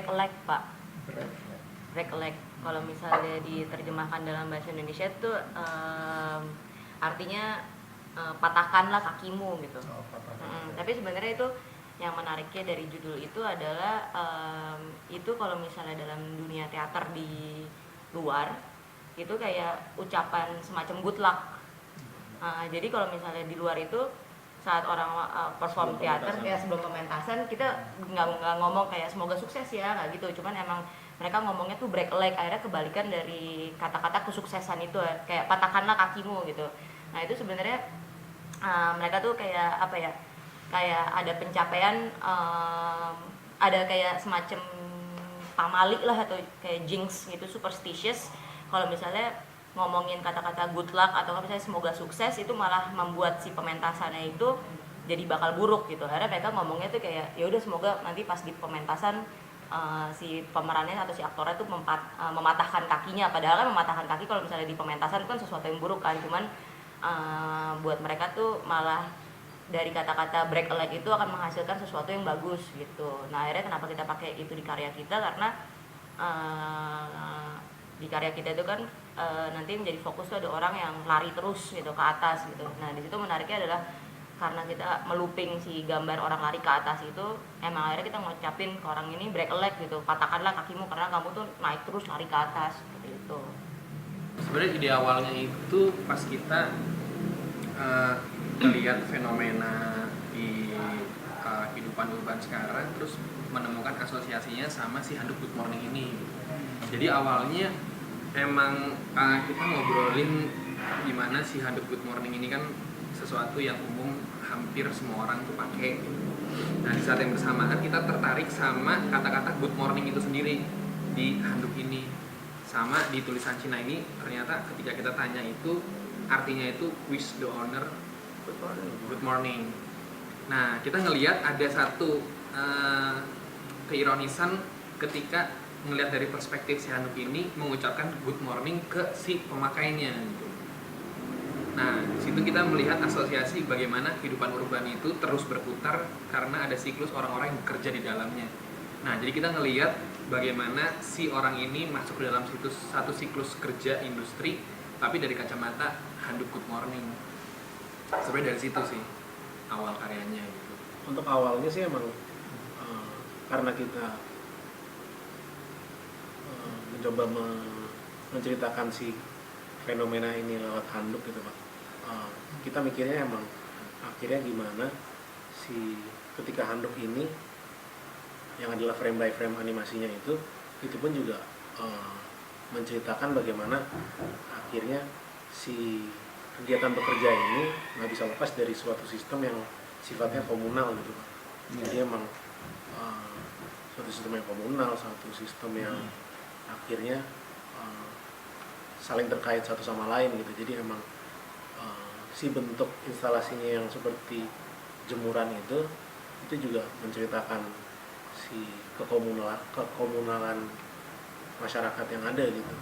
break a leg, Pak. Break a leg. Kalau misalnya diterjemahkan dalam bahasa Indonesia itu artinya patahkanlah kakimu gitu. Tapi sebenarnya itu yang menariknya dari judul itu adalah itu kalau misalnya dalam dunia teater di luar itu kayak ucapan semacam good luck. Jadi kalau misalnya di luar itu saat orang perform teater ya sebelum pementasan kita nggak ngomong kayak semoga sukses ya, nggak gitu, cuman emang mereka ngomongnya tuh break a leg, akhirnya kebalikan dari kata-kata kesuksesan itu kayak patahkanlah kakimu gitu. Nah itu sebenarnya mereka tuh kayak apa ya, kayak ada pencapaian, ada kayak semacam pamali lah atau kayak jinx gitu, superstitious. Kalau misalnya ngomongin kata-kata good luck atau misalnya semoga sukses itu malah membuat si pementasannya itu jadi bakal buruk gitu. Akhirnya mereka ngomongnya tuh kayak ya udah semoga nanti pas di pementasan si pemerannya atau si aktornya tuh mematahkan kakinya. Padahal kan mematahkan kaki kalau misalnya di pementasan itu kan sesuatu yang buruk kan, cuman buat mereka tuh malah dari kata-kata break a leg itu akan menghasilkan sesuatu yang bagus gitu. Nah akhirnya kenapa kita pakai itu di karya kita, karena di karya kita itu kan nanti menjadi fokus tuh ada orang yang lari terus gitu ke atas gitu. Nah di situ menariknya adalah karena kita meluping si gambar orang lari ke atas itu, emang akhirnya kita ngucapin ke orang ini break a leg gitu, patahkanlah kakimu karena kamu tuh naik terus lari ke atas seperti itu. Sebenarnya ide awalnya itu pas kita melihat fenomena di kehidupan urban sekarang, terus menemukan asosiasinya sama si handuk Good Morning ini. Jadi awalnya emang kita ngobrolin gimana si handuk Good Morning ini kan sesuatu yang umum hampir semua orang tuh pakai. Nah di saat yang bersamaan kita tertarik sama kata-kata good morning itu sendiri di handuk ini, sama di tulisan Cina ini. Ternyata ketika kita tanya itu artinya itu wish the owner good morning. Nah kita ngelihat ada satu keironisan ketika ngelihat dari perspektif si handuk ini mengucapkan good morning ke si pemakainya gitu. Nah, di situ kita melihat asosiasi bagaimana kehidupan urban itu terus berputar karena ada siklus orang-orang yang bekerja di dalamnya. Nah, jadi kita ngelihat bagaimana si orang ini masuk ke dalam satu siklus kerja industri, tapi dari kacamata handuk Good Morning. Sebenarnya dari situ sih awal karyanya gitu. Untuk awalnya sih emang karena kita mencoba menceritakan si fenomena ini lewat handuk gitu Pak. Kita mikirnya emang akhirnya gimana si ketika handuk ini yang adalah frame by frame animasinya itu pun juga menceritakan bagaimana akhirnya si kegiatan bekerja ini nggak bisa lepas dari suatu sistem yang sifatnya komunal gitu Pak. Jadi emang suatu sistem yang komunal, suatu sistem yang akhirnya saling terkait satu sama lain gitu. Jadi emang si bentuk instalasinya yang seperti jemuran itu juga menceritakan si kekomunalan masyarakat yang ada gitu.